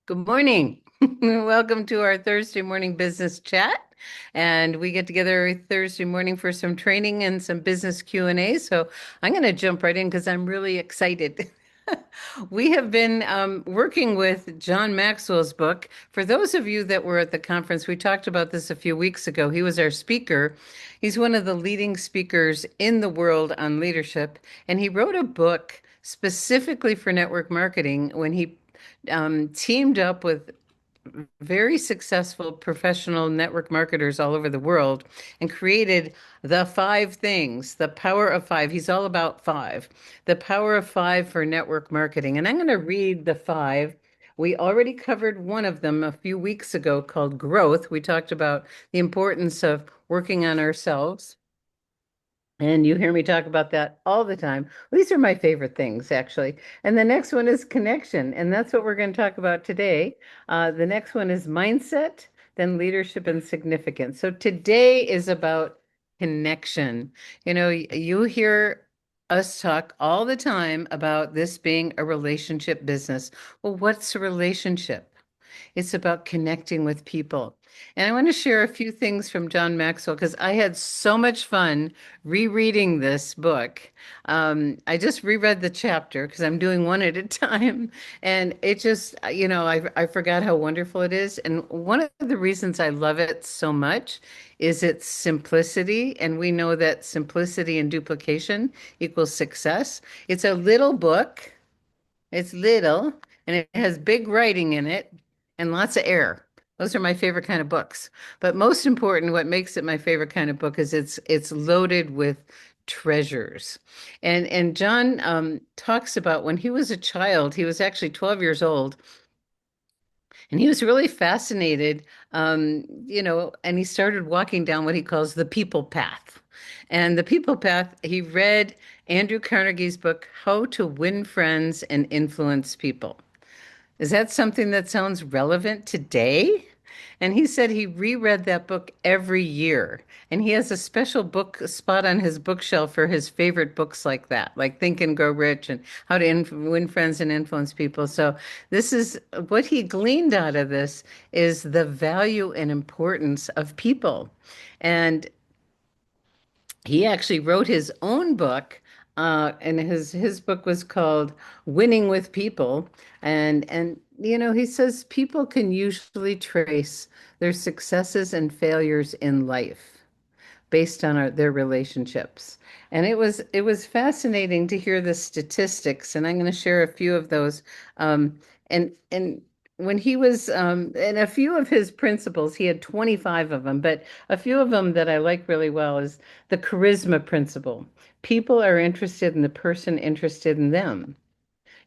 Good morning. Welcome to our Thursday morning business chat. And we get together every Thursday morning for some training and some business Q&A. So I'm going to jump right in because I'm really excited. We have been working with John Maxwell's book. For those of you that were at the conference, we talked about this a few weeks ago. He was our speaker. He's one of the leading speakers in the world on leadership, and he wrote a book specifically for network marketing when he teamed up with very successful professional network marketers all over the world and created the five things, the power of five. He's all about five, the power of five for network marketing. And I'm going to read the five. We already covered one of them a few weeks ago called growth. We talked about the importance of working on ourselves. And you hear me talk about that all the time. These are my favorite things, actually. And the next one is connection. And that's what we're going to talk about today. The next one is mindset, then leadership and significance. So today is about connection. You hear us talk all the time about this being a relationship business. Well, what's a relationship? It's about connecting with people. And I want to share a few things from John Maxwell because I had so much fun rereading this book. I just reread the chapter because I'm doing one at a time. And it just, I forgot how wonderful it is. And one of the reasons I love it so much is its simplicity. And we know that simplicity and duplication equals success. It's a little book. It's little and it has big writing in it and lots of air. Those are my favorite kind of books. But most important, what makes it my favorite kind of book is it's loaded with treasures. And John talks about when he was a child, he was actually 12 years old, and he was really fascinated, and he started walking down what he calls the people path. And the people path, he read Andrew Carnegie's book, How to Win Friends and Influence People. Is that something that sounds relevant today? And he said he reread that book every year. And he has a special book spot on his bookshelf for his favorite books like that, like Think and Grow Rich and How to Win Friends and Influence People. So this is what he gleaned out of this is the value and importance of people. And he actually wrote his own book, and his book was called Winning with People. And he says people can usually trace their successes and failures in life based on their relationships. And it was fascinating to hear the statistics, and I'm going to share a few of those. And when he was and a few of his principles, he had 25 of them, but a few of them that I like really well is the charisma principle. People are interested in the person interested in them.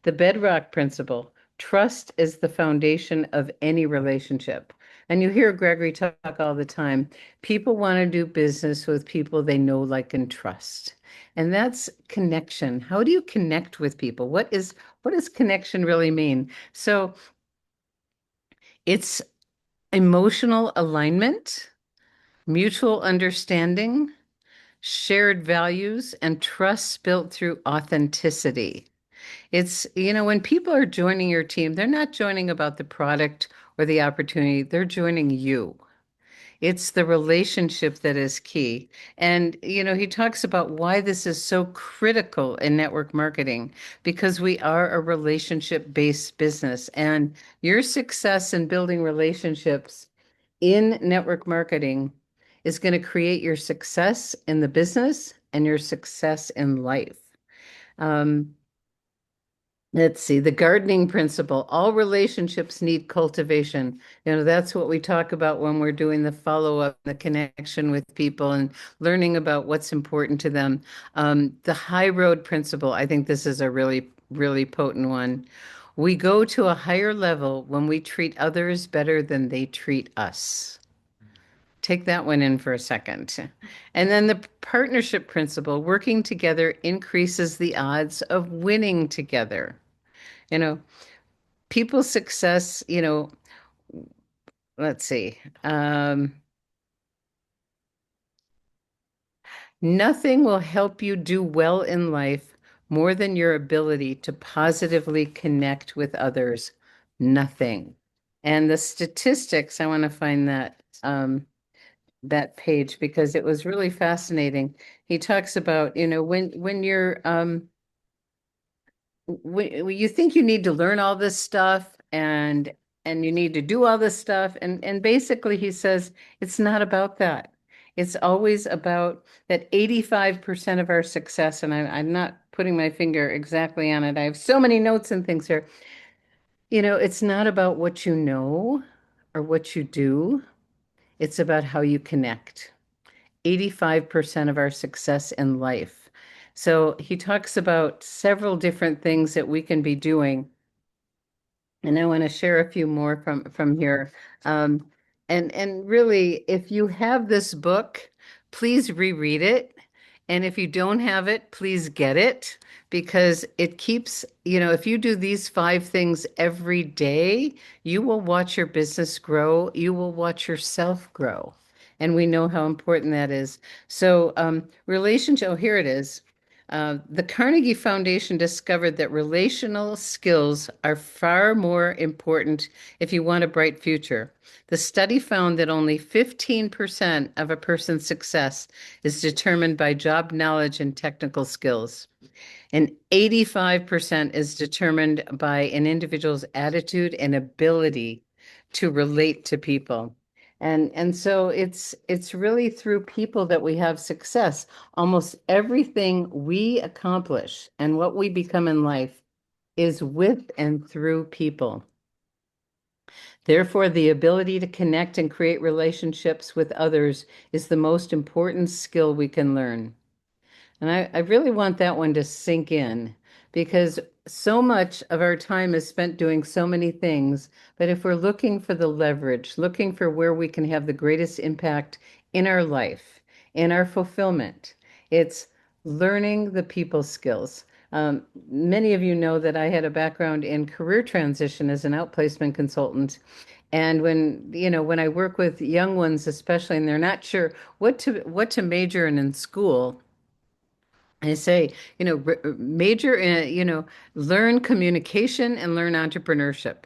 The bedrock principle, trust is the foundation of any relationship. And you hear Gregory talk all the time. People want to do business with people they know, like, and trust. And that's connection. How do you connect with people? What does connection really mean? So it's emotional alignment, mutual understanding, shared values, and trust built through authenticity. When people are joining your team, they're not joining about the product or the opportunity, they're joining you. It's the relationship that is key. And he talks about why this is so critical in network marketing because we are a relationship-based business. And your success in building relationships in network marketing is going to create your success in the business and your success in life. Um, Let's see, the gardening principle. All relationships need cultivation. That's what we talk about when we're doing the follow-up, the connection with people and learning about what's important to them. The high road principle, I think this is a really, really potent one. We go to a higher level when we treat others better than they treat us. Take that one in for a second. And then the partnership principle, working together increases the odds of winning together. You know, people's success, let's see. Nothing will help you do well in life more than your ability to positively connect with others. Nothing. And the statistics, I want to find that page because it was really fascinating. He talks about, when you're when you think you need to learn all this stuff and you need to do all this stuff and basically he says it's not about that. It's always about that 85% of our success, and I'm not putting my finger exactly on it. I have so many notes and things here. It's not about what you know or what you do. It's about how you connect. 85% of our success in life. So he talks about several different things that we can be doing. And I want to share a few more from here. Um, and really, if you have this book, please reread it. And if you don't have it, please get it because it keeps, if you do these 5 things every day, you will watch your business grow. You will watch yourself grow. And we know how important that is. So, relationship, oh, here it is. The Carnegie Foundation discovered that relational skills are far more important if you want a bright future. The study found that only 15% of a person's success is determined by job knowledge and technical skills, and 85% is determined by an individual's attitude and ability to relate to people. And so it's really through people that we have success. Almost everything we accomplish and what we become in life is with and through people. Therefore, the ability to connect and create relationships with others is the most important skill we can learn. And I really want that one to sink in because so much of our time is spent doing so many things. But if we're looking for the leverage, looking for where we can have the greatest impact in our life, in our fulfillment, it's learning the people skills. Many of you know that I had a background in career transition as an outplacement consultant. And when I work with young ones, especially, and they're not sure what to major in school, I say, major in, learn communication and learn entrepreneurship.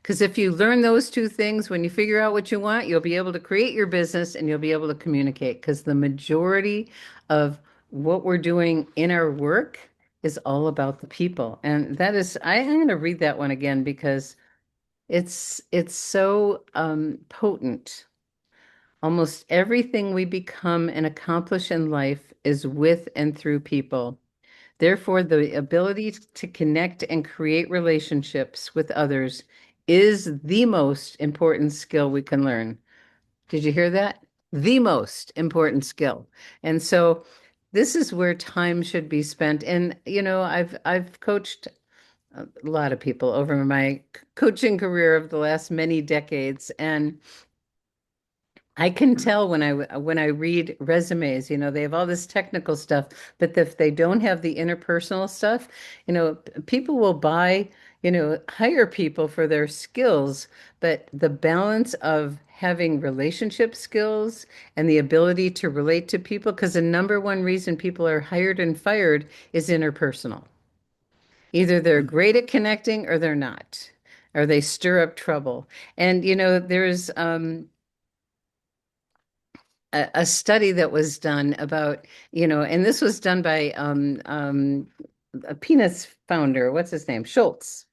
Because if you learn those 2 things, when you figure out what you want, you'll be able to create your business and you'll be able to communicate. Because the majority of what we're doing in our work is all about the people. And that is, I'm going to read that one again because it's so potent. Almost everything we become and accomplish in life is with and through people. Therefore, the ability to connect and create relationships with others is the most important skill we can learn. Did you hear that? The most important skill. And so this is where time should be spent. And I've coached a lot of people over my coaching career of the last many decades, and I can tell when I read resumes, they have all this technical stuff, but if they don't have the interpersonal stuff, people will hire people for their skills, but the balance of having relationship skills and the ability to relate to people, because the number one reason people are hired and fired is interpersonal. Either they're great at connecting or they're not, or they stir up trouble. And there's a study that was done about, and this was done by a Peanuts founder, what's his name? Schultz.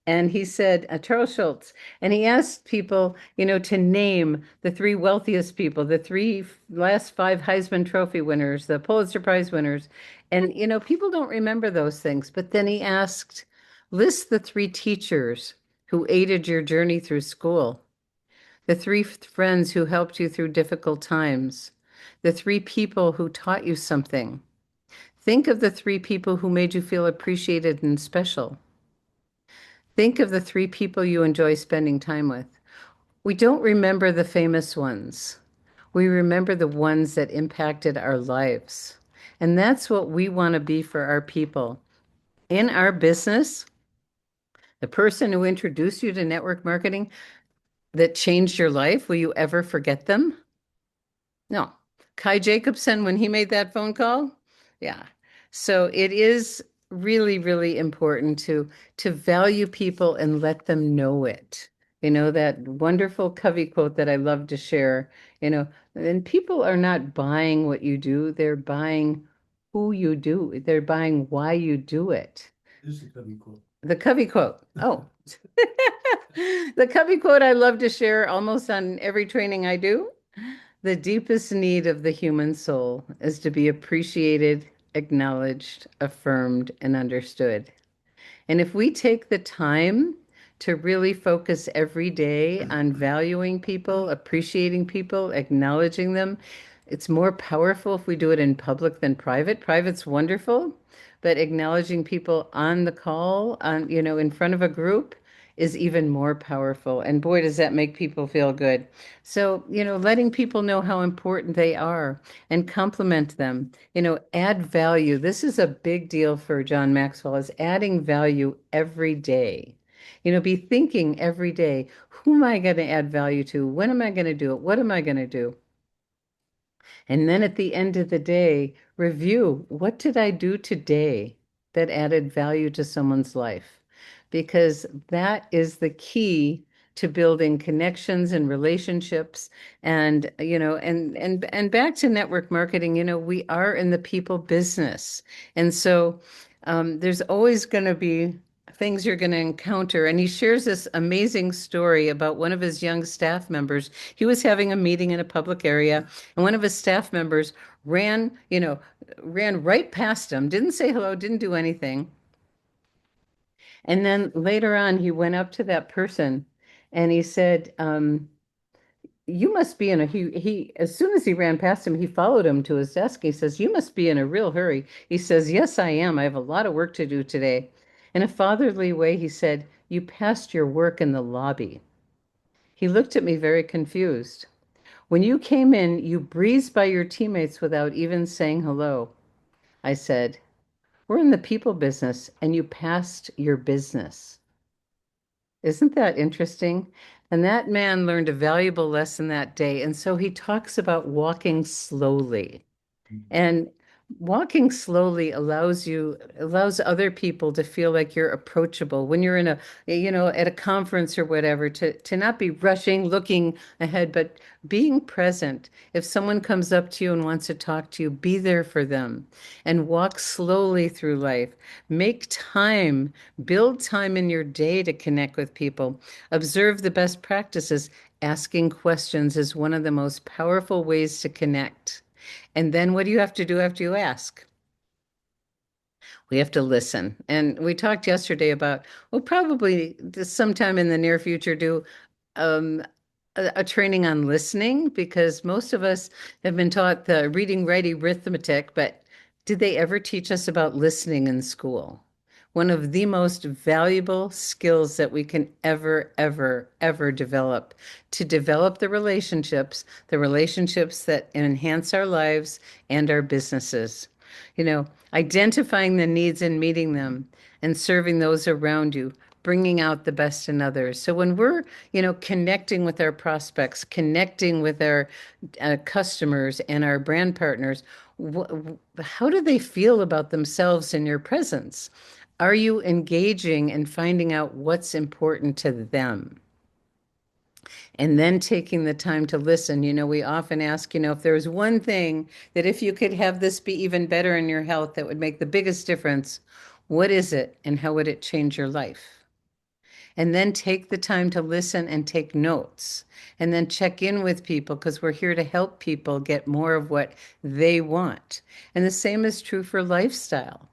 And he said, Charles Schultz, and he asked people, to name the 3 wealthiest people, the last 5 Heisman Trophy winners, the Pulitzer Prize winners. And, people don't remember those things. But then he asked, list the 3 teachers who aided your journey through school, the 3 friends who helped you through difficult times, the 3 people who taught you something. Think of the 3 people who made you feel appreciated and special. Think of the 3 people you enjoy spending time with. We don't remember the famous ones. We remember the ones that impacted our lives. And that's what we want to be for our people. In our business, the person who introduced you to network marketing that changed your life, will you ever forget them? No. Kai Jacobson, when he made that phone call, yeah. So it is really, really important to value people and let them know it. That wonderful Covey quote that I love to share, and people are not buying what you do, they're buying who you do. They're buying why you do it. The Covey quote. Oh, the Covey quote I love to share almost on every training I do. The deepest need of the human soul is to be appreciated, acknowledged, affirmed, and understood. And if we take the time to really focus every day on valuing people, appreciating people, acknowledging them, it's more powerful if we do it in public than private. Private's wonderful, but acknowledging people on the call, in front of a group is even more powerful. And boy, does that make people feel good. So, letting people know how important they are and compliment them, add value. This is a big deal for John Maxwell, is adding value every day. Be thinking every day, who am I going to add value to? When am I going to do it? What am I going to do? And then at the end of the day, review, what did I do today that added value to someone's life? Because that is the key to building connections and relationships. And, and back to network marketing, we are in the people business. And so there's always going to be things you're going to encounter. And he shares this amazing story about one of his young staff members. He was having a meeting in a public area, and one of his staff members ran right past him, didn't say hello, didn't do anything. And then later on, he went up to that person and he said, you must be in a he as soon as he ran past him, he followed him to his desk. He says, you must be in a real hurry. He says, yes, I am. I have a lot of work to do today. In a fatherly way, he said, you passed your work in the lobby. He looked at me very confused. When you came in, you breezed by your teammates without even saying hello. I said, we're in the people business and you passed your business. Isn't that interesting? And that man learned a valuable lesson that day. And so he talks about walking slowly. And walking slowly allows other people to feel like you're approachable when you're at a conference or whatever, to not be rushing, looking ahead, but being present. If someone comes up to you and wants to talk to you, be there for them and walk slowly through life. Make time, build time in your day to connect with people. Observe the best practices. Asking questions is one of the most powerful ways to connect. And then what do you have to do after you ask? We have to listen. And we talked yesterday about, we'll probably sometime in the near future do um, a training on listening, because most of us have been taught the reading, writing, arithmetic, but did they ever teach us about listening in school? One of the most valuable skills that we can ever, ever, ever develop, to develop the relationships that enhance our lives and our businesses. Identifying the needs and meeting them and serving those around you, bringing out the best in others. So when we're, connecting with our prospects, connecting with our customers and our brand partners, how do they feel about themselves in your presence? Are you engaging and finding out what's important to them? And then taking the time to listen. We often ask, if there was one thing that if you could have this be even better in your health that would make the biggest difference, what is it and how would it change your life? And then take the time to listen and take notes, and then check in with people, because we're here to help people get more of what they want. And the same is true for lifestyle.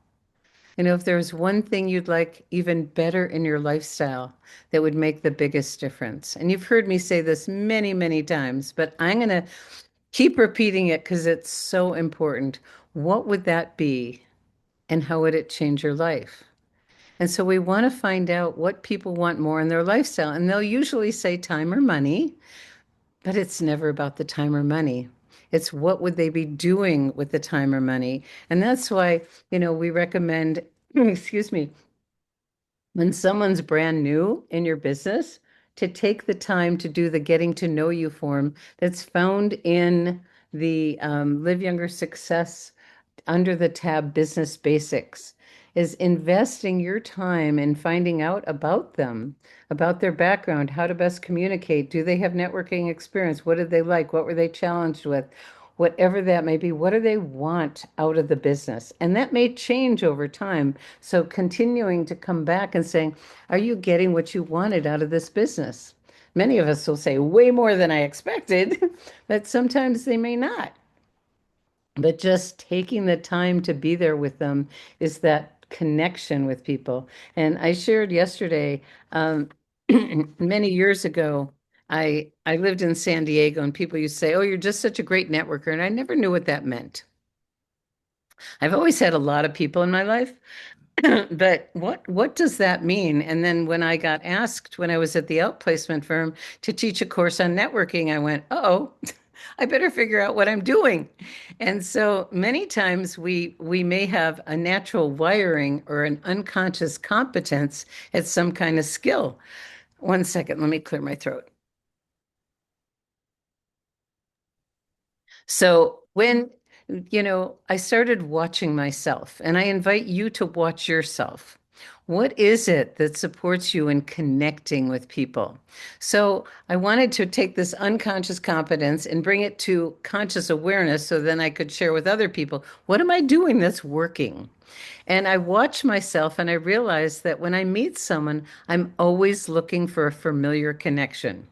If there's one thing you'd like even better in your lifestyle that would make the biggest difference. And you've heard me say this many, many times, but I'm going to keep repeating it because it's so important. What would that be? And how would it change your life? And so we want to find out what people want more in their lifestyle. And they'll usually say time or money, but it's never about the time or money. It's what would they be doing with the time or money. And that's why, we recommend, excuse me, when someone's brand new in your business, to take the time to do the getting to know you form that's found in the Live Younger Success under the tab Business Basics. is investing your time in finding out about them, about their background, how to best communicate. Do they have networking experience? What did they like? What were they challenged with? Whatever that may be, what do they want out of the business? And that may change over time. So continuing to come back and saying, are you getting what you wanted out of this business? Many of us will say way more than I expected, but sometimes they may not. But just taking the time to be there with them is that connection with people. And I shared yesterday, many years ago, I lived in San Diego and people used to say, "Oh, you're just such a great networker." And I never knew what that meant. I've always had a lot of people in my life, but what does that mean? And then when I got asked when I was at the outplacement firm to teach a course on networking, I went, "Oh, I better figure out what I'm doing." And so many times we may have a natural wiring or an unconscious competence at some kind of skill. One second, let me clear my throat. So I started watching myself, and I invite you to watch yourself. What is it that supports you in connecting with people? So I wanted to take this unconscious competence and bring it to conscious awareness so then I could share with other people, what am I doing that's working? And I watch myself and I realize that when I meet someone, I'm always looking for a familiar connection.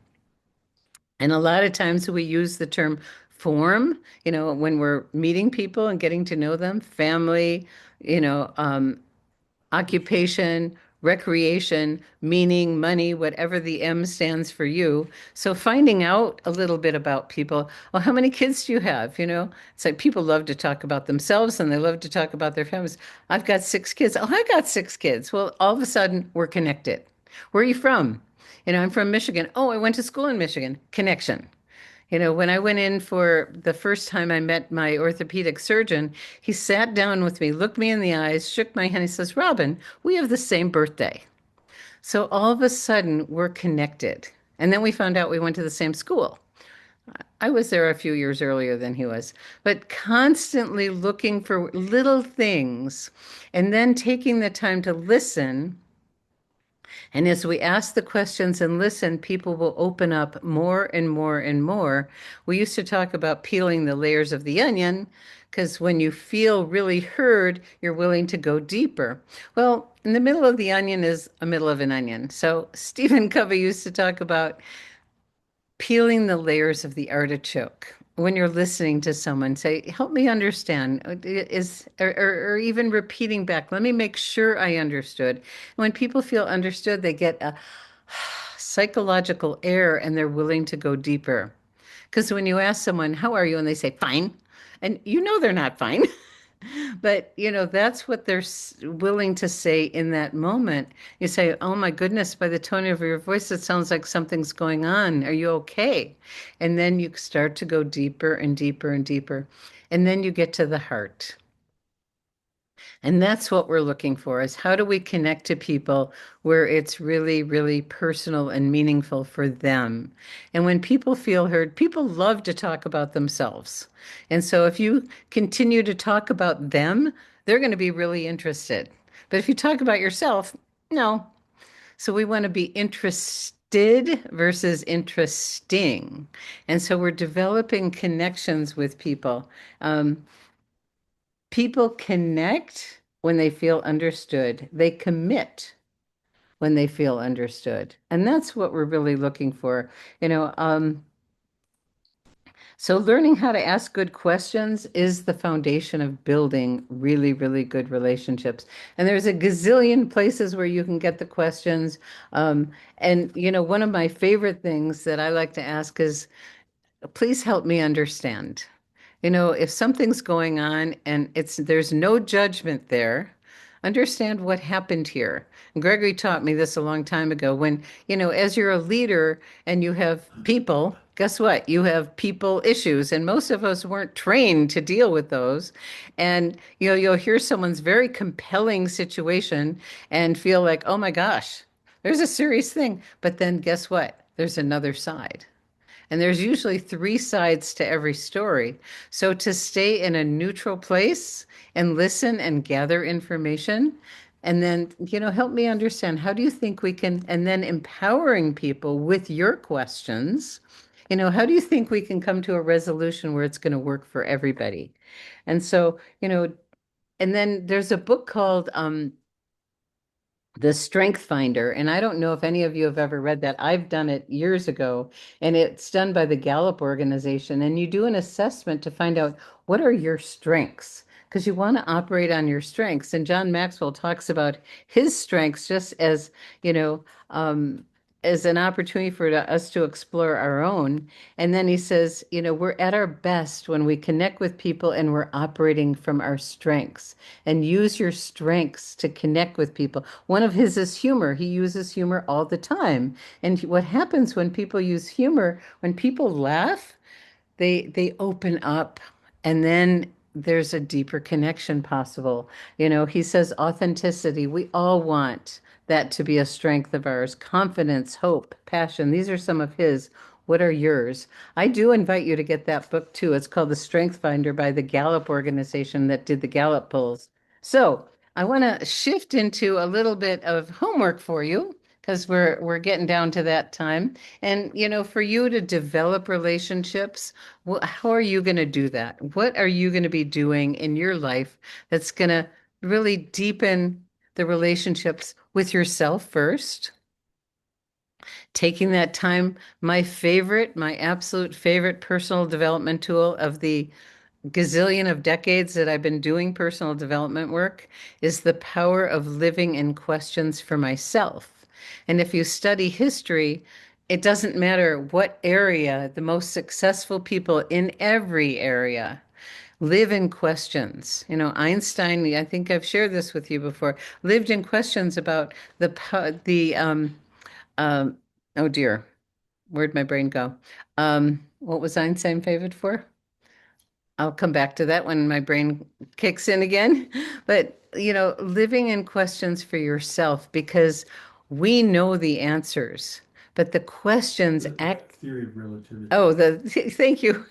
And a lot of times we use the term form, when we're meeting people and getting to know them, family, you know, um, occupation, recreation, meaning, money, whatever the M stands for you. So finding out a little bit about people. Well, how many kids do you have? It's like people love to talk about themselves and they love to talk about their families. I've got 6 kids. Oh, I got 6 kids. Well, all of a sudden we're connected. Where are you from? I'm from Michigan. Oh, I went to school in Michigan. Connection. When I went in for the first time I met my orthopedic surgeon, he sat down with me, looked me in the eyes, shook my hand. He says, "Robin, we have the same birthday." So all of a sudden, we're connected. And then we found out we went to the same school. I was there a few years earlier than he was, but constantly looking for little things and then taking the time to listen. And as we ask the questions and listen, people will open up more and more and more. We used to talk about peeling the layers of the onion because when you feel really heard, you're willing to go deeper. Well, in the middle of the onion is a middle of an onion. So Stephen Covey used to talk about peeling the layers of the artichoke. When you're listening to someone, say, "Help me understand," or even repeating back, "Let me make sure I understood." When people feel understood, they get a psychological air and they're willing to go deeper. Because when you ask someone, "How are you?" and they say, "Fine," and they're not fine. But, that's what they're willing to say in that moment. You say, "Oh my goodness, by the tone of your voice, it sounds like something's going on. Are you okay?" And then you start to go deeper and deeper and deeper. And then you get to the heart. And that's what we're looking for is how do we connect to people where it's really, really personal and meaningful for them. And when people feel heard, people love to talk about themselves. And so if you continue to talk about them, they're going to be really interested. But if you talk about yourself, no. So we want to be interested versus interesting. And so we're developing connections with people. People connect when they feel understood. They commit when they feel understood. And that's what we're really looking for. You know, um, so learning how to ask good questions is the foundation of building really, really good relationships. And there's a gazillion places where you can get the questions. One of my favorite things that I like to ask is, please help me understand. If something's going on and there's no judgment there, understand what happened here. And Gregory taught me this a long time ago. When, as you're a leader and you have people, guess what? You have people issues, and most of us weren't trained to deal with those. And, you'll hear someone's very compelling situation and feel like, oh my gosh, there's a serious thing. But then guess what? There's another side. And there's usually three sides to every story. So to stay in a neutral place and listen and gather information, and then, help me understand, how do you think we can, and then empowering people with your questions, how do you think we can come to a resolution where it's going to work for everybody? And so, and then there's a book called The Strength Finder. And I don't know if any of you have ever read that. I've done it years ago, and it's done by the Gallup organization. And you do an assessment to find out what are your strengths, because you want to operate on your strengths. And John Maxwell talks about his strengths just as, you know, um, as an opportunity for us to explore our own. And then he says, we're at our best when we connect with people and we're operating from our strengths, and use your strengths to connect with people. One of his is humor. He uses humor all the time. And what happens when people use humor, when people laugh, they open up, and then there's a deeper connection possible. He says authenticity. We all want that to be a strength of ours. Confidence, hope, passion. These are some of his. What are yours? I do invite you to get that book too. It's called The Strength Finder by the Gallup organization that did the Gallup polls. So I want to shift into a little bit of homework for you, because we're getting down to that time. And for you to develop relationships, how are you going to do that? What are you going to be doing in your life that's going to really deepen the relationships with yourself first? Taking that time, my absolute favorite personal development tool of the gazillion of decades that I've been doing personal development work is the power of living in questions for myself. And if you study history, it doesn't matter what area, the most successful people in every area live in questions. Einstein, I think I've shared this with you before, lived in questions about um, oh dear, where'd my brain go? What was Einstein favored for? I'll come back to that when my brain kicks in again. But, living in questions for yourself, because we know the answers, but the questions The act. theory of relativity. Oh, thank you.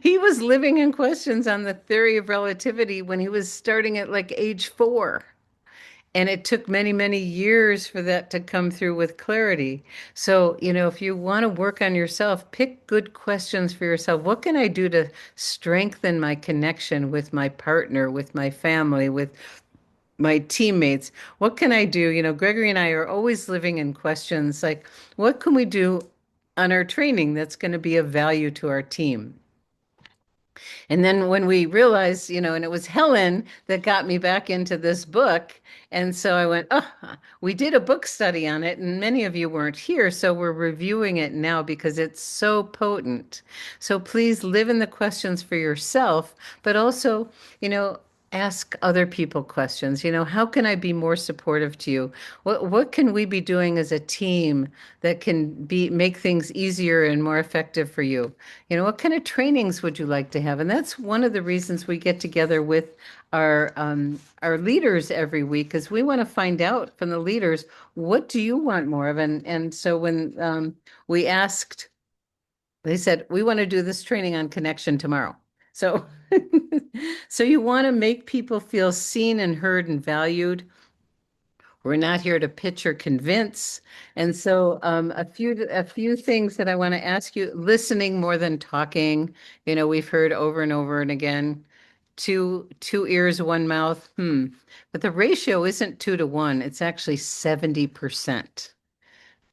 He was living in questions on the theory of relativity when he was starting at like age 4. And it took many, many years for that to come through with clarity. So, if you want to work on yourself, pick good questions for yourself. What can I do to strengthen my connection with my partner, with my family, with my teammates? What can I do? Gregory and I are always living in questions like, what can we do on our training that's going to be of value to our team? And then when we realized, and it was Helen that got me back into this book. And so I went, oh, we did a book study on it, and many of you weren't here. So we're reviewing it now because it's so potent. So please live in the questions for yourself, but also, you know, ask other people questions. How can I be more supportive to you? What can we be doing as a team that can make things easier and more effective for you? What kind of trainings would you like to have? And that's one of the reasons we get together with our leaders every week, because we want to find out from the leaders, what do you want more of? And so when we asked, they said, we want to do this training on connection tomorrow. So so you want to make people feel seen and heard and valued. We're not here to pitch or convince. And so a few things that I want to ask you: listening more than talking. We've heard over and over and again, two ears, one mouth. But the ratio isn't 2 to 1. It's actually 70%.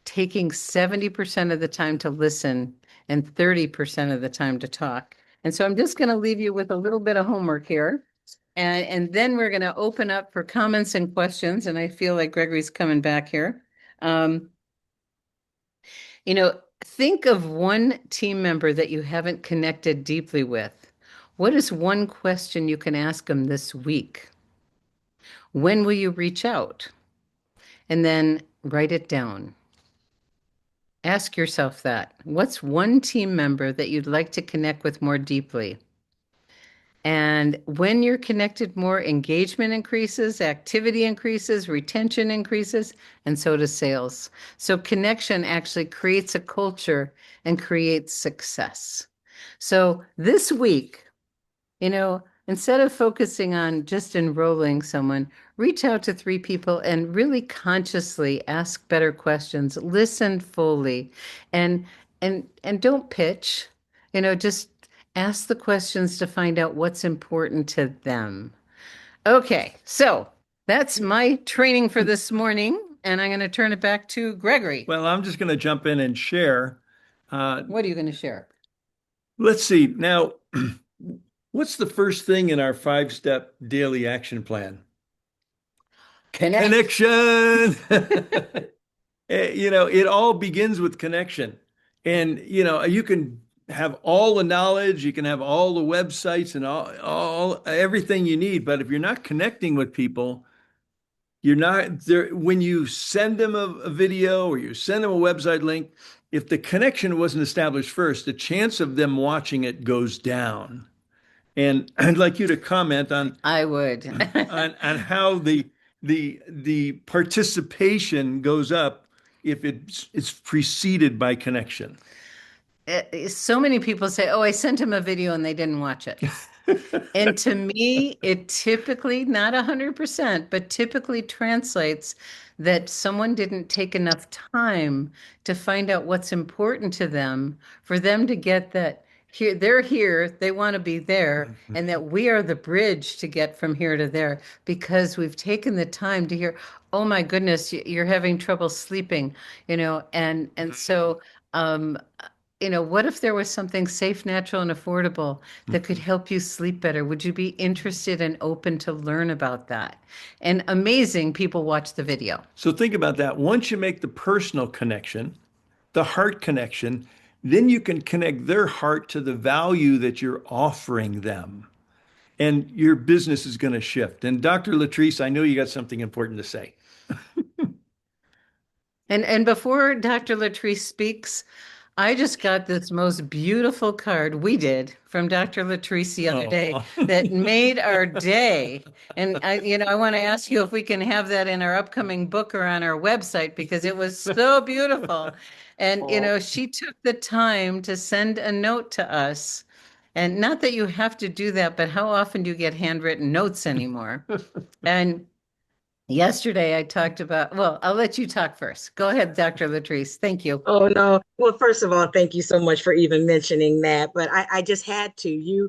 Taking 70% of the time to listen and 30% of the time to talk. And so I'm just going to leave you with a little bit of homework here. And then we're going to open up for comments and questions. And I feel like Gregory's coming back here. Um, think of one team member that you haven't connected deeply with. What is one question you can ask them this week? When will you reach out? And then write it down. Ask yourself that. What's one team member that you'd like to connect with more deeply? And when you're connected more, engagement increases, activity increases, retention increases, and so does sales. So connection actually creates a culture and creates success. So this week, instead of focusing on just enrolling someone, reach out to three people and really consciously ask better questions, listen fully, and and don't pitch. Just ask the questions to find out what's important to them. Okay, so that's my training for this morning, and I'm going to turn it back to Gregory. Well, I'm just going to jump in and share. Uh, What are you going to share? let's see. Now, what's the first thing in our five-step daily action plan? Connect. Connection. It all begins with connection. And, you can have all the knowledge, you can have all the websites and all everything you need, but if you're not connecting with people, you're not there. When you send them a video or you send them a website link, if the connection wasn't established first, the chance of them watching it goes down. And I'd like you to comment on I would. on how the participation goes up if it's preceded by connection. So many people say, "Oh, I sent him a video and they didn't watch it." And to me, it typically, not 100%, but typically translates that someone didn't take enough time to find out what's important to them for them to get that they're here, they want to be there, and that we are the bridge to get from here to there because we've taken the time to hear, oh my goodness, you're having trouble sleeping, and so um what if there was something safe, natural, and affordable that could help you sleep better? Would you be interested and open to learn about that? And amazing, people watch the video. So think about that. Once you make the personal connection, the heart connection, then you can connect their heart to the value that you're offering them. And your business is going to shift. And Dr. Latrice, I know you got something important to say. And before Dr. Latrice speaks, I just got this most beautiful card we did from Dr. Latrice the other day Oh, that made our day. And I want to ask you if we can have that in our upcoming book or on our website because it was so beautiful. And oh. she took the time to send a note to us. And not that you have to do that, but how often do you get handwritten notes anymore? And yesterday I talked about, well, I'll let you talk first. Go ahead, Dr. Latrice. Thank you. Oh no. Well, first of all, thank you so much for even mentioning that. But I just had to. You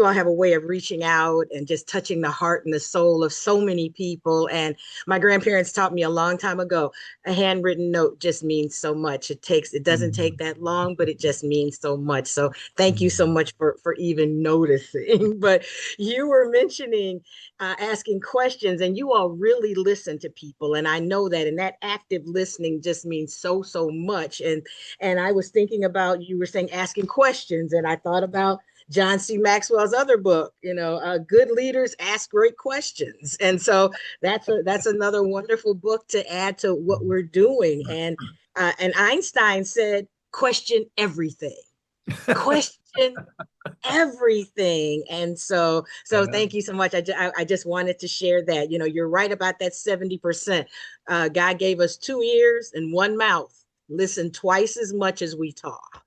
all have a way of reaching out and just touching the heart and the soul of so many people. And my grandparents taught me a long time ago, a handwritten note just means so much. It doesn't take that long, but it just means so much. So thank you so much for even noticing. But you were mentioning asking questions, and you all really listen to people. And I know that, and that active listening just means so much. And I was thinking about, you were saying asking questions, and I thought about John C. Maxwell's other book, Good Leaders Ask Great Questions. And so that's another wonderful book to add to what we're doing. And Einstein said, question everything. Question everything. And so Yeah. thank you so much. I just wanted to share that. You're right about that 70%. God gave us two ears and one mouth. Listen twice as much as we talk.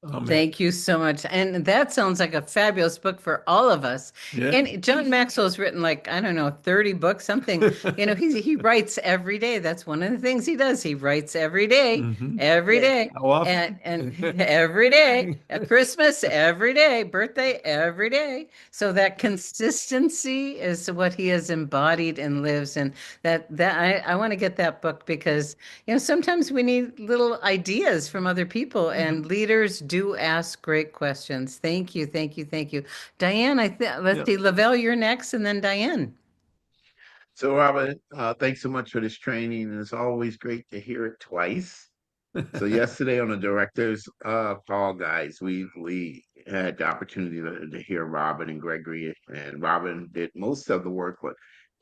Oh man. Thank you so much. And that sounds like a fabulous book for all of us. Yeah. And John Maxwell's written like, I don't know, 30 books, something. He writes every day. That's one of the things he does. He writes Hmm. every Yeah. day, How often? and every day. At Christmas, every day, birthday, every day. So that consistency is what he has embodied and lives. And I want to get that book because sometimes we need little ideas from other people, and leaders do ask great questions. Thank you, thank you, thank you. Diane, let's Yeah. see, Lavelle, you're next, and then Diane. So, Robert, thanks so much for this training. And it's always great to hear it twice. So, yesterday on the director's call, guys, we had the opportunity to hear Robin and Gregory, and Robin did most of the work. But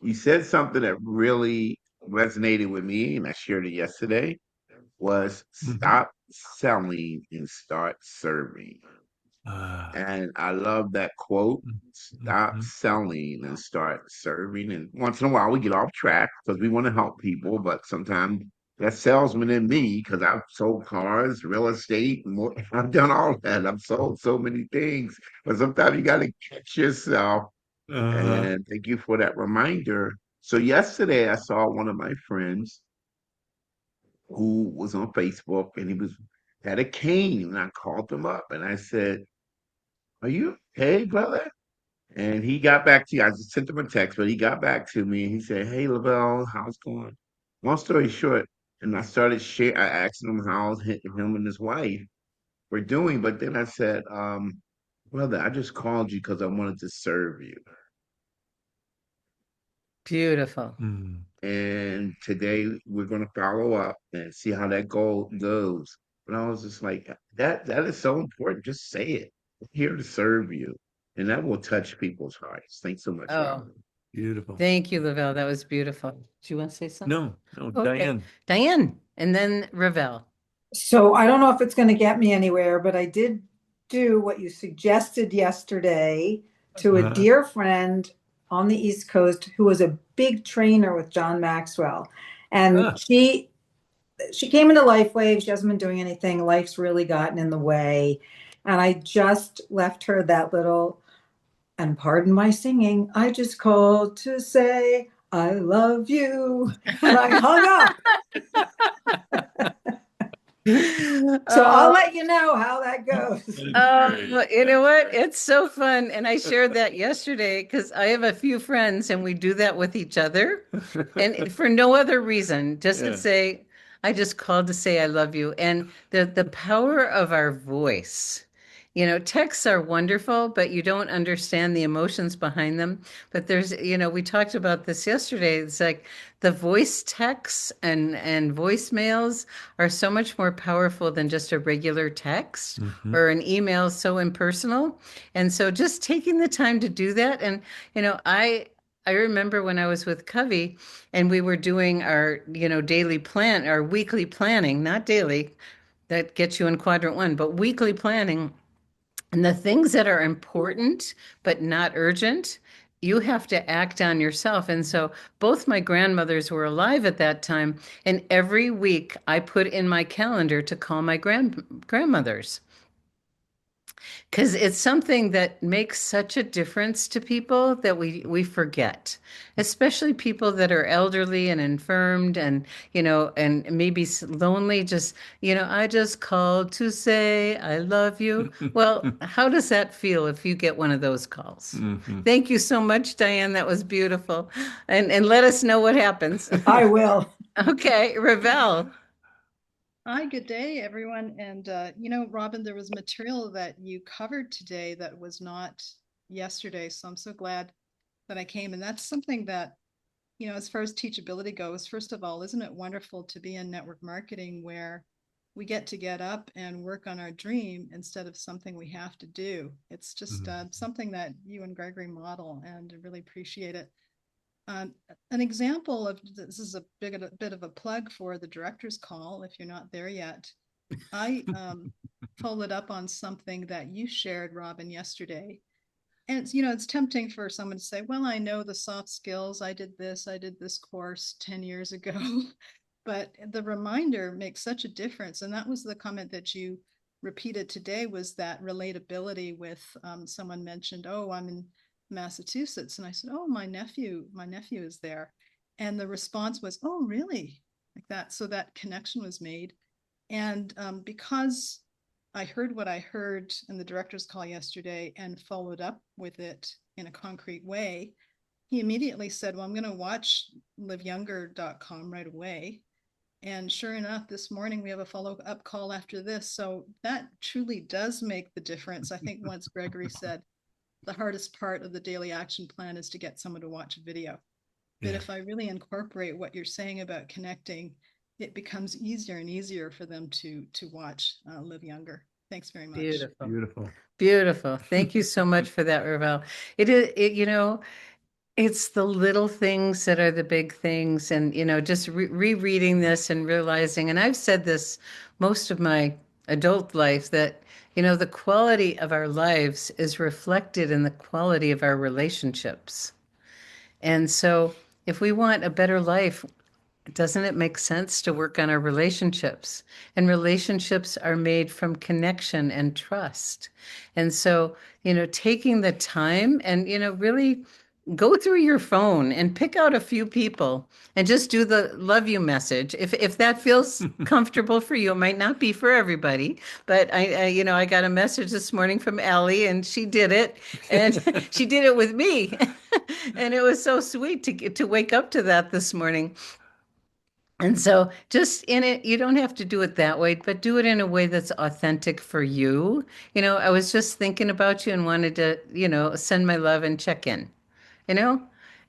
you said something that really resonated with me, and I shared it yesterday, was Mhm. stop selling and start serving. And I love that quote: stop Mhm. selling and start serving. And once in a while we get off track because we want to help people, but sometimes that salesman in me, because I've sold cars, real estate, more, I've done all that. I've sold so many things, but sometimes you got to catch yourself. Uh, And thank you for that reminder. So yesterday I saw one of my friends who was on Facebook, and he was had a cane, and I called him up and I said, "Are you okay, brother?" And he got back to you. I just sent him a text, but he got back to me and he said, "Hey, Lavelle, how's it going?" Long story short, and I asked him how him and his wife were doing, but then I said, brother, I just called you because I wanted to serve you. Beautiful. mm. And today we're going to follow up and see how that goal goes. But I was just like, that is so important. Just say it. I'm here to serve you. And that will touch people's hearts. Thanks so much, Oh, Robin. Beautiful. thank you, Lavelle. That was beautiful. Do you want to say something? No, no, Okay. Diane. Diane, and then Ravel. So I don't know if it's going to get me anywhere, but I did do what you suggested yesterday to a Uh, dear friend on the East Coast who was a big trainer with John Maxwell. And ah, she came into LifeWave. She hasn't been doing anything. Life's really gotten in the way. And I just left her that little, and pardon my singing, I just called to say I love you. And I hung up. So I'll Oh, let you know how that goes. oh, you know what? It's so fun. And I shared that yesterday because I have a few friends and we do that with each other. And for no other reason, just to Yeah. say, I just called to say I love you. And the power of our voice. Texts are wonderful, but you don't understand the emotions behind them. But we talked about this yesterday. It's like the voice texts and voicemails are so much more powerful than just a regular text Mhm. or an email so impersonal. And so just taking the time to do that. And, I remember when I was with Covey and we were doing our, our weekly planning, not daily, that gets you in quadrant one, but weekly planning. And the things that are important but not urgent, you have to act on yourself. And so both my grandmothers were alive at that time. And every week I put in my calendar to call my grandmothers. Because it's something that makes such a difference to people that we forget, especially people that are elderly and infirmed and maybe lonely. I just called to say I love you. Well, how does that feel if you get one of those calls? Mhm. Thank you so much, Diane. That was beautiful. And let us know what happens. I will. Okay, Ravel. Hi, good day, everyone. And, Robin, there was material that you covered today that was not yesterday. So I'm so glad that I came. And that's something that, as far as teachability goes, first of all, isn't it wonderful to be in network marketing where we get up and work on our dream instead of something we have to do? It's just Mhm. something that you and Gregory model, and I really appreciate it. Um, an example of this is a bit of a plug for the director's call if you're not there yet. I followed up on something that you shared, Robin, yesterday. And it's tempting for someone to say, well, I know the soft skills. I did this course 10 years ago. But the reminder makes such a difference. And that was the comment that you repeated today, was that relatability with someone mentioned, oh, I'm in Massachusetts. And I said, oh, my nephew is there. And the response was, oh, really? Like that. So that connection was made. And because I heard what I heard in the director's call yesterday and followed up with it in a concrete way, he immediately said, well, I'm going to watch liveyounger.com right away. And sure enough, this morning we have a follow up call after this. So that truly does make the difference. I think once Gregory said the hardest part of the daily action plan is to get someone to watch a video. But Yeah. if I really incorporate what you're saying about connecting, it becomes easier and easier for them to watch Live Younger. Thanks very much. Beautiful. Beautiful. Beautiful. Thank you so much for that, Ravel. It's the little things that are the big things. And, just rereading this and realizing, and I've said this most of my adult life that, the quality of our lives is reflected in the quality of our relationships. And so if we want a better life, doesn't it make sense to work on our relationships? And relationships are made from connection and trust. And so, taking the time and, really go through your phone and pick out a few people and just do the love you message. If that feels comfortable for you, it might not be for everybody, but I got a message this morning from Allie and she did it and she did it with me. And it was so sweet to wake up to that this morning. And so just in it, you don't have to do it that way, but do it in a way that's authentic for you. I was just thinking about you and wanted to, send my love and check in, you know,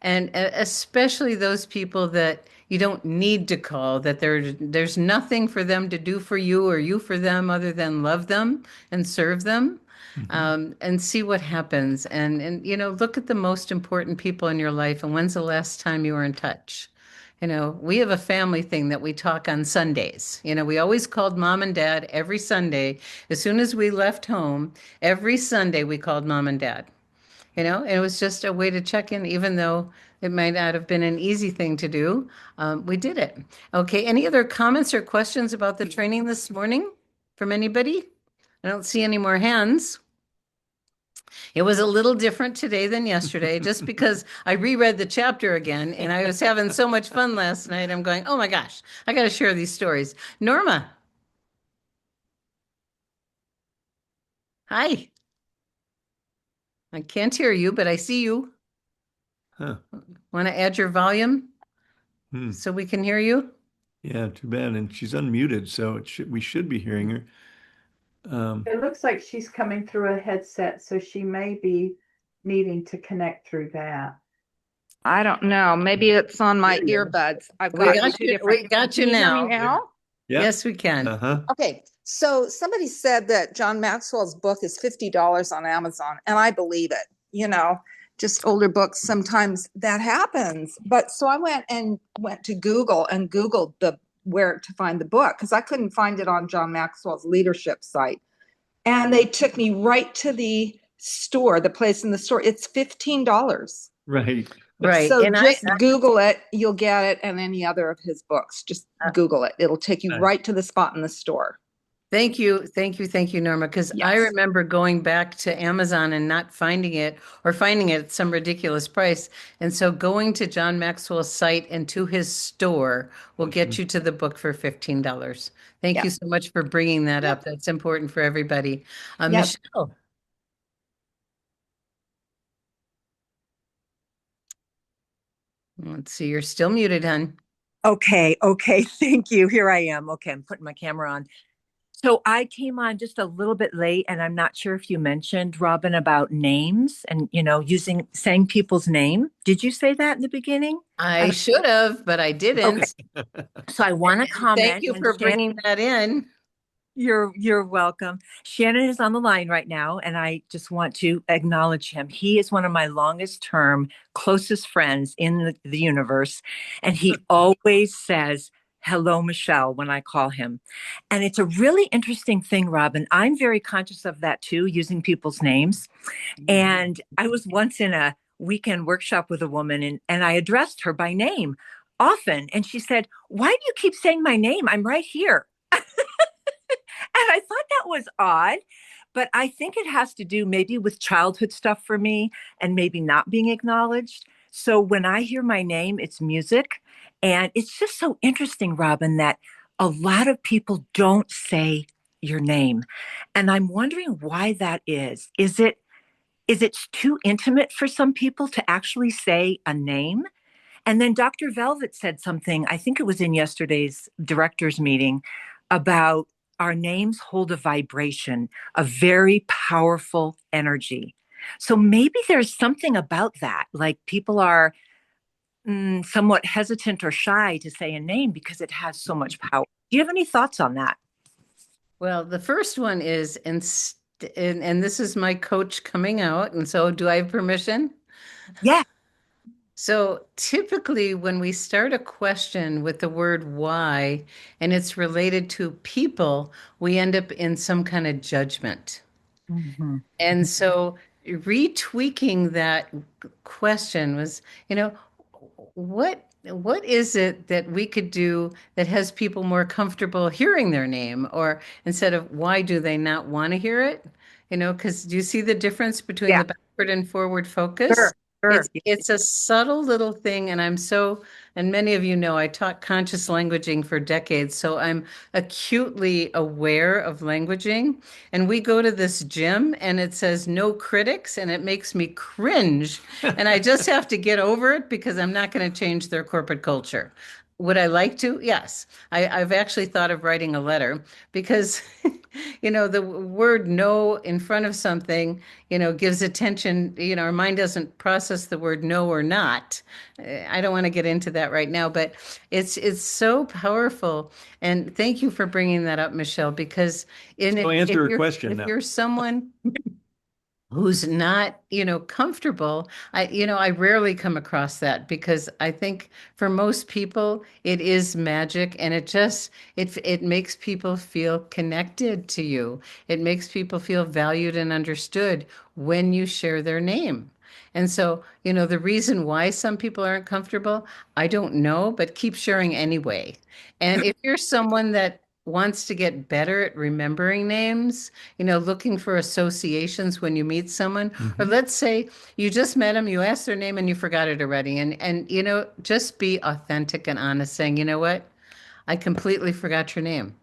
and especially those people that you don't need to call, that there's nothing for them to do for you or you for them other than love them and serve them. And see what happens. And, look at the most important people in your life and when's the last time you were in touch? We have a family thing that we talk on Sundays. We always called mom and dad every Sunday. As soon as we left home, every Sunday we called mom and dad. And it was just a way to check in, even though it might not have been an easy thing to do. We did it. Okay. Any other comments or questions about the training this morning from anybody? I don't see any more hands. It was a little different today than yesterday, just because I reread the chapter again and I was having so much fun last night. I'm going, oh my gosh, I got to share these stories. Norma. Hi. I can't hear you, but I see you. Huh. Want to add your volume Hmm. so we can hear you? Yeah, too bad. And she's unmuted, so we should be hearing her. It looks like she's coming through a headset, so she may be needing to connect through that. I don't know. Maybe it's on my earbuds. I've We got got two you, different. we got you Can hear me now. now? Yeah. Yes, we can. Uh-huh. Okay. So somebody said that John Maxwell's book is $50 on Amazon, and I believe it. Just older books, sometimes that happens. But so I went to Google and Googled where to find the book because I couldn't find it on John Maxwell's leadership site. And they took me right to the store, the place in the store. It's $15. Right. Right. So And just Google it, you'll get it, and any other of his books. Just Google it. It'll take you Nice. right to the spot in the store. Thank you, Norma, because I Yes. remember going back to Amazon and not finding it or finding it at some ridiculous price. And so going to John Maxwell's site and to his store will get you to the book for $15. Thank Yep. you so much for bringing that up. That's important for everybody. Yep. Michelle. Let's see, you're still muted, hon. Okay. Thank you. Here I am. Okay, I'm putting my camera on. So I came on just a little bit late, and I'm not sure if you mentioned, Robin, about names and, saying people's name. Did you say that in the beginning? I should have, but I didn't. Okay. So I want to comment. Thank you for bringing that in. You're welcome. Shannon is on the line right now, and I just want to acknowledge him. He is one of my longest term, closest friends in the universe, and he always says, "Hello, Michelle," when I call him. And it's a really interesting thing, Robin. I'm very conscious of that too, using people's names. And I was once in a weekend workshop with a woman, and I addressed her by name often. And she said, "Why do you keep saying my name? I'm right here." And I thought that was odd, but I think it has to do maybe with childhood stuff for me and maybe not being acknowledged. So when I hear my name, it's music. And it's just so interesting, Robin, that a lot of people don't say your name. And I'm wondering why that is. Is it too intimate for some people to actually say a name? And then Dr. Velvet said something, I think it was in yesterday's directors meeting, about our names hold a vibration, a very powerful energy. So maybe there's something about that. Like people are somewhat hesitant or shy to say a name because it has so much power. Do you have any thoughts on that? Well, the first one is, and this is my coach coming out. And so do I have permission? Yeah. So typically, when we start a question with the word why and it's related to people, we end up in some kind of judgment. Mhm. And so retweaking that question was, what is it that we could do that has people more comfortable hearing their name, or instead of why do they not want to hear it? Because do you see the difference between Yeah, the backward and forward sure, focus? sure. It's a subtle little thing, and and many of you know I taught conscious languaging for decades, so I'm acutely aware of languaging. And we go to this gym and it says no critics, and it makes me cringe. And I just have to get over it because I'm not going to change their corporate culture. Would I like to? Yes. I've actually thought of writing a letter because, the word no in front of something, gives attention. Our mind doesn't process the word no or not. I don't want to get into that right now, but it's so powerful. And thank you for bringing that up, Michelle, because So answer her question if now. you're someone who's not, comfortable, I rarely come across that because I think for most people it is magic, and it makes people feel connected to you. It makes people feel valued and understood when you share their name. And so, the reason why some people aren't comfortable, I don't know, but keep sharing anyway. And if you're someone that wants to get better at remembering names, looking for associations when you meet someone, or Mhm. let's say you just met them, you asked their name and you forgot it already. And just be authentic and honest, saying, you know what? I completely forgot your name.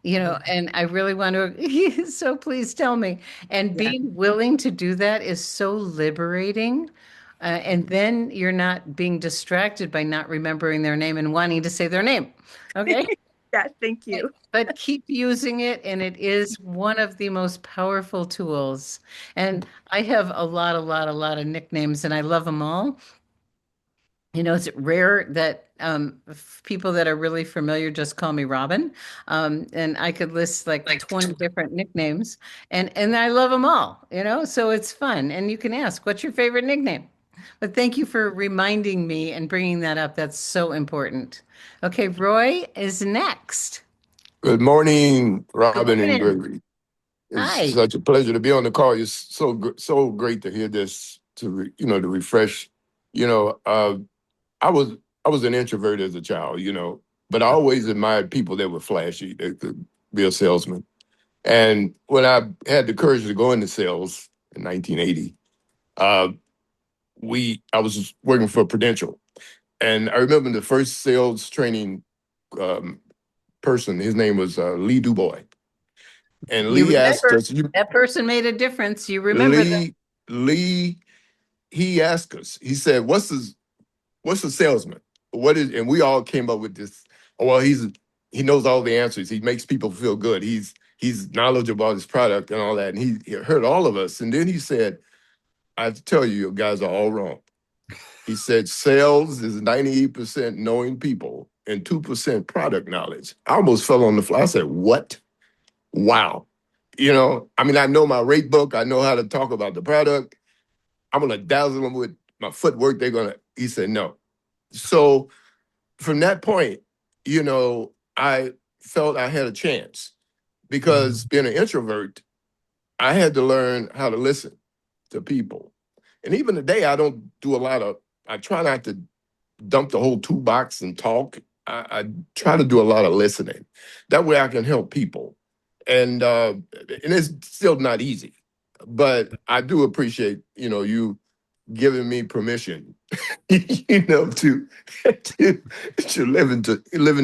And I really want to, so please tell me. And Yeah. being willing to do that is so liberating. And then you're not being distracted by not remembering their name and wanting to say their name. Okay. Yeah, thank you. But keep using it, and it is one of the most powerful tools. And I have a lot of nicknames, and I love them all. It's rare that people that are really familiar just call me Robin. And I could list like 20 different nicknames, and I love them all, so it's fun. And you can ask, what's your favorite nickname? But thank you for reminding me and bringing that up. That's so important. Okay, Roy is next. Good morning, Good Robin and morning. Gregory. It's Hi. such a pleasure to be on the call. It's so great to hear this to refresh. You know, uh, I was an introvert as a child, but I always admired people that were flashy, that could be a salesman. And when I had the courage to go into sales in 1980, uh, I was working for Prudential, and I remember the first sales training um, person. His name was Lee Dubois. And You Lee asked remember us, that person made a difference. You remember that. Lee, Lee, he asked us, he said, what's a salesman? And we all came up with this. Oh, well, he knows all the answers. He makes people feel good. He's knowledgeable about his product and all that. And he heard all of us. And then he said, I have to tell you guys are all wrong. He said, sales is 98% knowing people and 2% product knowledge. I almost fell on the floor. I said, what? Wow. I mean, I know my rate book. I know how to talk about the product. I'm going to dazzle them with my footwork. He said, no. So from that point, I felt I had a chance because being an introvert, I had to learn how to listen to people. And even today, I try not to dump the whole toolbox and talk. I try to do a lot of listening. That way I can help people. And it's still not easy, but I do appreciate, you giving me permission, to live in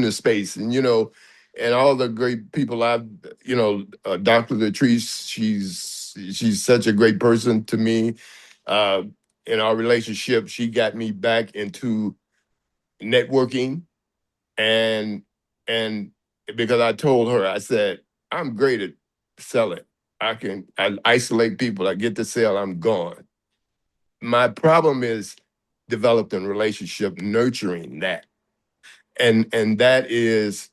the space. And all the great people Dr. Latrice, she's such a great person to me. Uh, in our relationship, she got me back into networking, and and because I told her, I said, I'm great at selling. I isolate people, I get the sale, I'm gone. My problem is developing relationship, nurturing that. And that is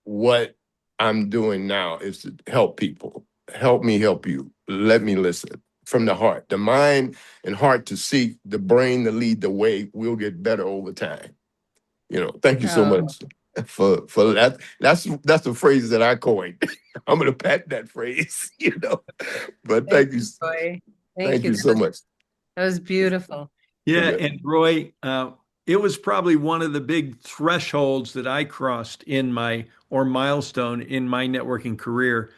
what I'm doing now, is to help people. Help me help you. Let me listen. from the heart. The mind and heart to seek, the brain to lead the way. We'll get better over time. Thank you so Oh, much for that. That's a phrase that I coined. I'm gonna patent that phrase, But thank you, Roy. Thank thank you. you so much. That was beautiful. Yeah, Yeah. and Roy, it was probably one of the big thresholds that I crossed or milestone in my networking career,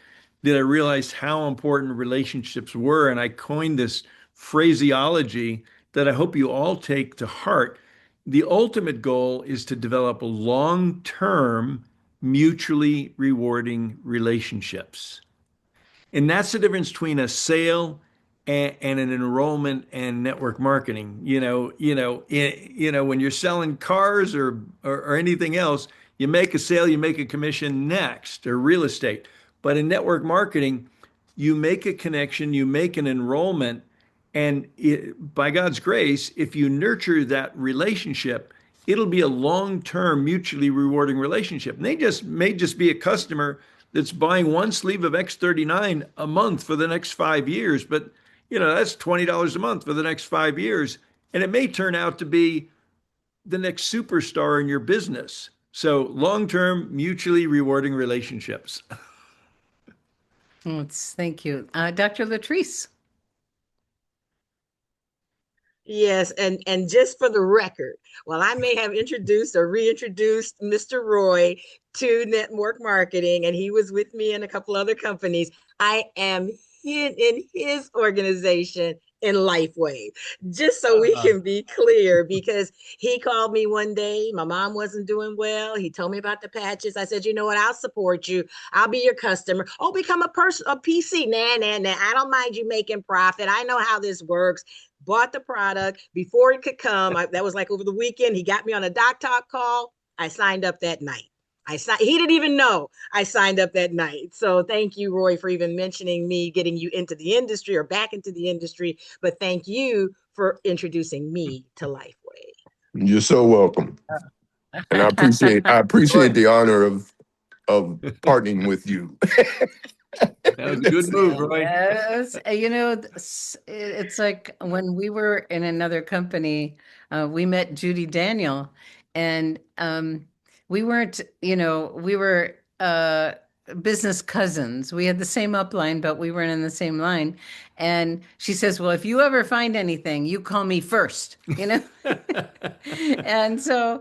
that I realized how important relationships were. And I coined this phraseology that I hope you all take to heart. The ultimate goal is to develop long-term, mutually rewarding relationships. And that's the difference between a sale and an enrollment and network marketing. When you're selling cars or anything else, you make a sale, you make a commission next, or real estate. But in network marketing, you make a connection, you make an enrollment, and by God's grace, if you nurture that relationship, it'll be a long-term, mutually rewarding relationship. And they may just be a customer that's buying one sleeve of X39 a month for the next 5 years, but that's $20 a month for the next 5 years, and it may turn out to be the next superstar in your business. So long-term, mutually rewarding relationships. Thank you. Dr. Latrice. Yes, and just for the record, while I may have introduced or reintroduced Mr. Roy to network marketing, and he was with me in a couple other companies, I am in his organization in LifeWave, just so we can be clear, because he called me one day. My mom wasn't doing well. He told me about the patches. I said, you know what? I'll support you. I'll be your customer. Oh, become a PC. Nah. I don't mind you making profit. I know how this works. Bought the product before it could come. That was like over the weekend. He got me on a Doc Talk call. I signed up that night. He didn't even know I signed up that night. So thank you, Roy, for even mentioning me getting you into the industry or back into the industry. But thank you for introducing me to LifeWave. You're so welcome. And I appreciate the honor of partnering with you. That was a good move, Roy. Yes. It's like when we were in another company, we met Judy Daniel, and we weren't, we were business cousins. We had the same upline, but we weren't in the same line. And she says, well, if you ever find anything, you call me first, And so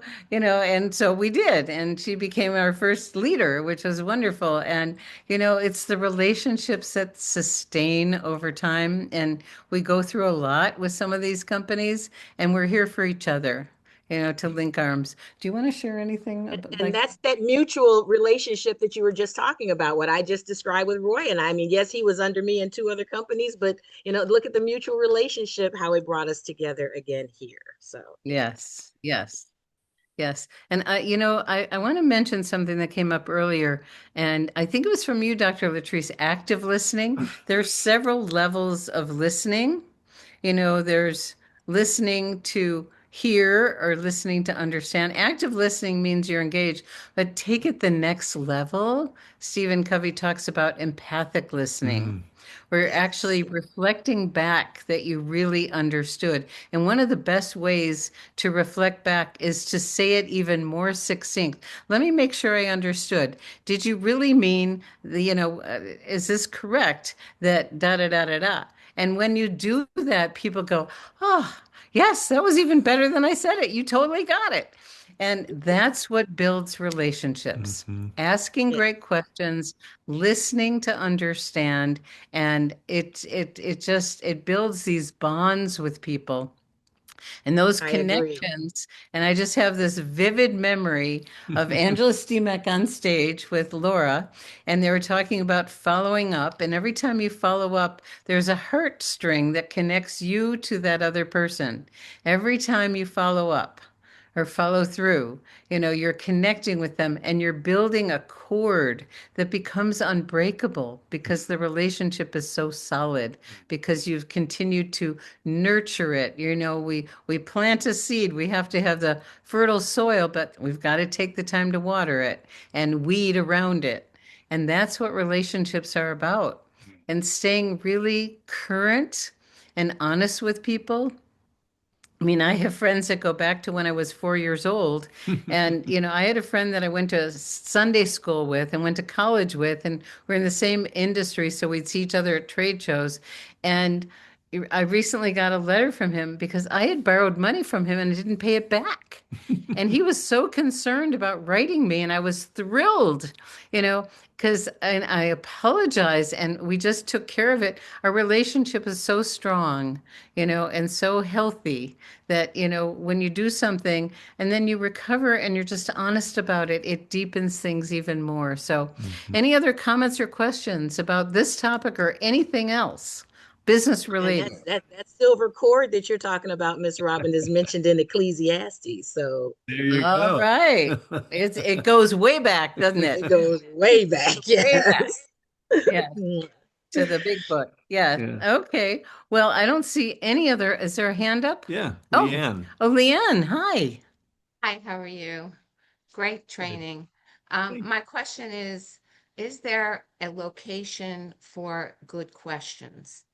we did. And she became our first leader, which was wonderful. And, it's the relationships that sustain over time. And we go through a lot with some of these companies, and we're here for each other. To link arms. Do you want to share anything? And that's that mutual relationship that you were just talking about, what I just described with Roy. And I mean, yes, he was under me in 2 other companies, but look at the mutual relationship, how it brought us together again here. So yes. And I want to mention something that came up earlier, and I think it was from you, Dr. Latrice, active listening. There's several levels of listening. There's listening to hear or listening to understand. Active listening means you're engaged, but take it the next level. Stephen Covey talks about empathic listening. Where you're actually reflecting back that you really understood. And one of the best ways to reflect back is to say it even more succinct. Let me make sure I understood. Did you really mean, is this correct that da da da da da? And when you do that, people go, oh, yes, that was even better than I said it. You totally got it. And that's what builds relationships. Asking great questions, listening to understand, and it builds these bonds with people. And those connections, and I just have this vivid memory of Angela Stemek on stage with Laura, and they were talking about following up. And every time you follow up, there's a heartstring that connects you to that other person. Every time you follow up or follow through, you're connecting with them, and you're building a cord that becomes unbreakable because the relationship is so solid, because you've continued to nurture it. We plant a seed, we have to have the fertile soil, but we've got to take the time to water it and weed around it. And that's what relationships are about. And staying really current and honest with people. I mean, I have friends that go back to when I was 4 years old. And, I had a friend that I went to Sunday school with and went to college with, and we're in the same industry. So we'd see each other at trade shows. And I recently got a letter from him because I had borrowed money from him and didn't pay it back. And he was so concerned about writing me, and I was thrilled, because I apologized and we just took care of it. Our relationship is so strong, and so healthy that, when you do something and then you recover and you're just honest about it, it deepens things even more. So, any other comments or questions about this topic or anything else business And related? that silver cord that you're talking about, Miss Robin, is mentioned in Ecclesiastes. So There you All go. right. It goes way back, doesn't it? it goes way back. Way back. Yes. Yeah, to the big book. Yeah. Yeah. Okay. Well, I don't see any other. Is there a hand up? Yeah, Oh. Leanne. Oh, Leanne, hi. Hi, how are you? Great training. Thanks. My question is there a location for good questions?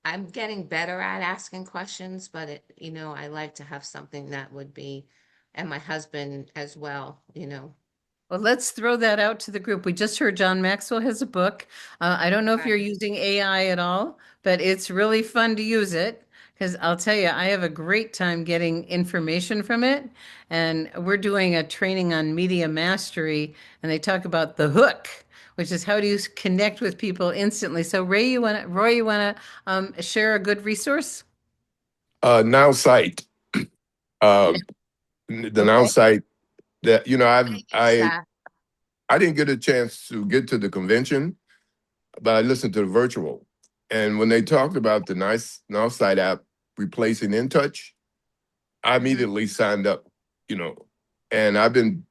I'm getting better at asking questions, but I like to have something that would be, and my husband as well. Well, let's throw that out to the group. We just heard John Maxwell has a book. I don't know if you're Right. using AI at all, but it's really fun to use it because I'll tell you, I have a great time getting information from it. And we're doing a training on media mastery, and they talk about the hook, which is how do you connect with people instantly. So, Roy, you want to share a good resource? Now site. The now Okay. site that I use that. I didn't get a chance to get to the convention, but I listened to the virtual. And when they talked about the Now Site app replacing InTouch, I Mhm. immediately signed up, and I've been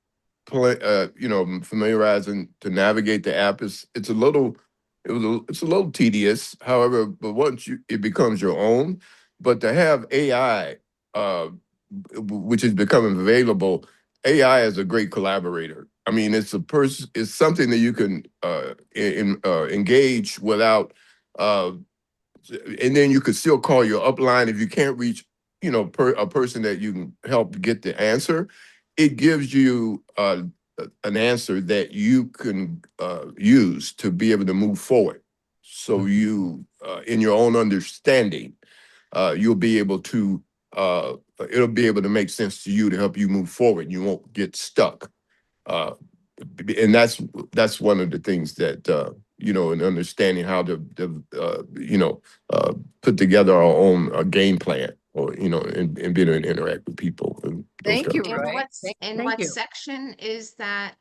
familiarizing to navigate the app. It's a little tedious, however, but once it becomes your own. But to have AI, which is becoming available, AI is a great collaborator. I mean, it's something that you can engage without, uh, and then you could still call your upline if you can't reach, a person that you can help get the answer. It gives you an answer that you can use to be able to move forward. So you, in your own understanding, you'll be able to it'll be able to make sense to you to help you move forward. You won't get stuck. Uh, and that's one of the things that in understanding how to put together our own game plan, or and being able to interact with people and those Thank kind you, of In things. Roy. what Thank, in thank what you. section is that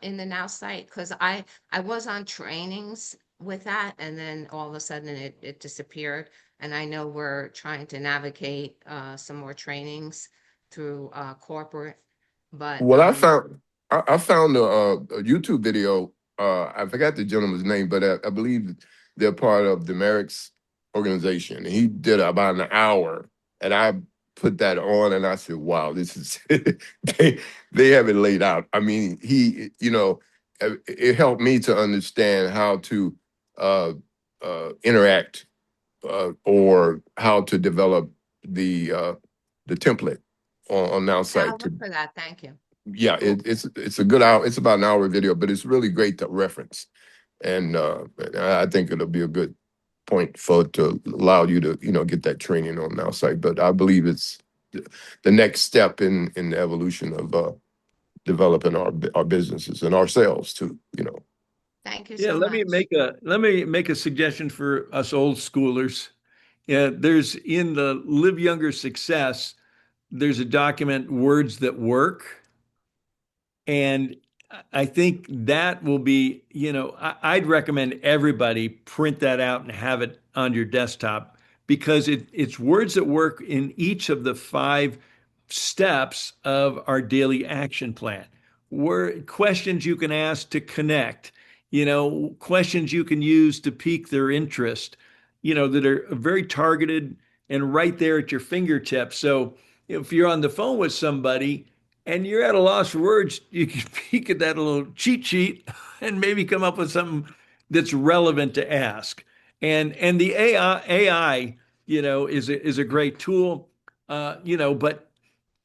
in the Now site? Because I was on trainings with that, and then all of a sudden it disappeared. And I know we're trying to navigate some more trainings through corporate, but Well, I found a YouTube video. I forgot the gentleman's name, but I believe they're part of the Merrick's organization. He did about an hour, and I put that on, and I said, "Wow, this is they have it laid out." I mean, it helped me to understand how to interact or how to develop the template on Now I'll site look for that. Thank you. yeah, it's a good hour. It's about an hour video, but it's really great to reference, and I think it'll be a good point to allow you to get that training on our site. But I believe it's the next step in the evolution of developing our businesses and ourselves too. Thank you Yeah, so let me much. make a suggestion for us old schoolers. Yeah, there's in the Live Younger Success, there's a document, Words That Work. And I think that will be, I'd recommend everybody print that out and have it on your desktop because it's words that work in each of the 5 steps of our daily action plan. Word questions you can ask to connect, questions you can use to pique their interest, that are very targeted and right there at your fingertips. So if you're on the phone with somebody, and you're at a loss for words, you can peek at that little cheat sheet and maybe come up with something that's relevant to ask. And the AI, is a great tool, but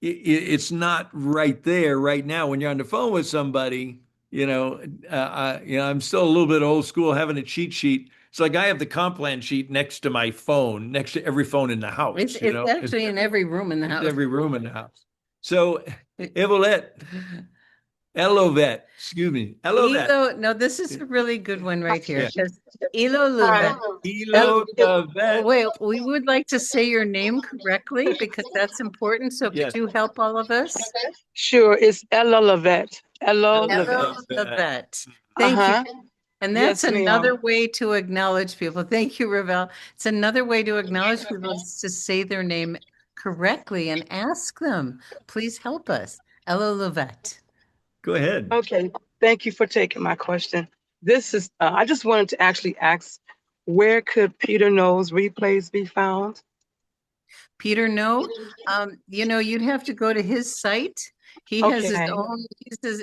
it's not right there right now when you're on the phone with somebody. I'm still a little bit old school, having a cheat sheet. It's like I have the comp plan sheet next to my phone, next to every phone in the house. It's actually in every room in the house. Every room in the house. So, Evelette, excuse me, Elovette. No, this is a really good one right here. Yeah. Elo Luvet. Elovette. Wait, we would like to say your name correctly because that's important. So Yes. could you help all of us? Sure, it's Ella Levette. Ella Elo Levette. Luvet. Thank you. And that's Yes, ma'am. another way to acknowledge people. Thank you, Ravel. It's another way to acknowledge people is to say their name correctly and ask them, please help us. Elo Luvet. Go ahead. Okay, thank you for taking my question. This is, I just wanted to actually ask, where could Peter Knows replays be found? Peter, no, you'd have to go to his site. He has his Okay. own, he says,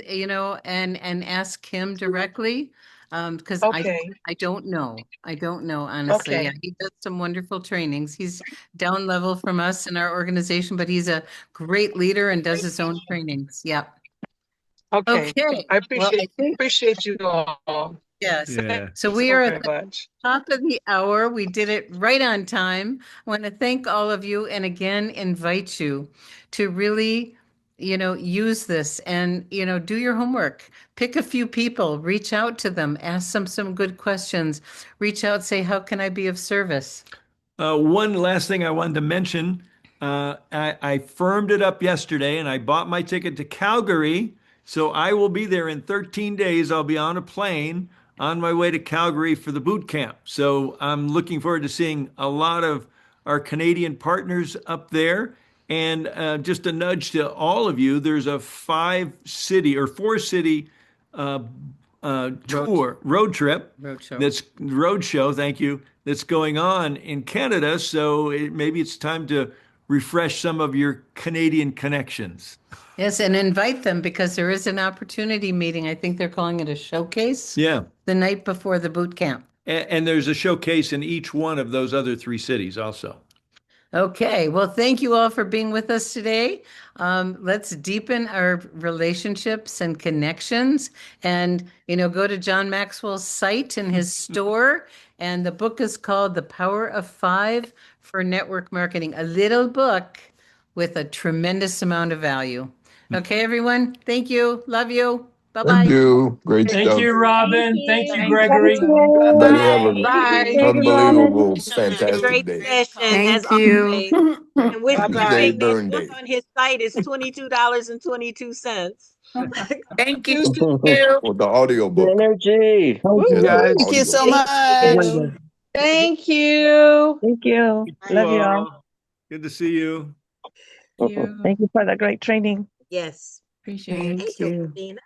and ask him directly. Because Okay. I don't know. I don't know, honestly. Okay. Yeah, he does some wonderful trainings. He's down level from us in our organization, but he's a great leader and does his own trainings. Yeah. Okay. Okay. I Well, appreciate you all. Yes. Yeah. So we are very at the much. top of the hour. We did it right on time. I want to thank all of you and again invite you to really, use this and, do your homework. Pick a few people, reach out to them, ask them some good questions. Reach out, say, how can I be of service? One last thing I wanted to mention. I firmed it up yesterday and I bought my ticket to Calgary. So I will be there in 13 days. I'll be on a plane on my way to Calgary for the boot camp. So I'm looking forward to seeing a lot of our Canadian partners up there. And just a nudge to all of you, there's a 4-city road trip. Roadshow, thank you, that's going on in Canada. So maybe it's time to refresh some of your Canadian connections. Yes, and invite them because there is an opportunity meeting. I think they're calling it a showcase. Yeah. The night before the boot camp. And there's a showcase in each one of those other 3 cities also. Okay, well, thank you all for being with us today. Let's deepen our relationships and connections and, go to John Maxwell's site and his store. And the book is called The Power of 5 for Network Marketing, a little book with a tremendous amount of value. Okay, everyone. Thank you. Love you. Bye-bye. Thank you. Great Thank stuff. you, Robin. Thank you, Thank Gregory. Everybody have an Bye. unbelievable, A fantastic great day. session as Thank you. always. And with Happy Bye-bye. St. that Burn book Day. on his site is $22.22. Thank you. With the audio Good book. energy. Yeah, Woo-hoo. the Thank you audio so book. much. Thank you. Thank you. Love you all. Good to see you. Thank you for the great training. Yes. Appreciate it. Thank you, Christina.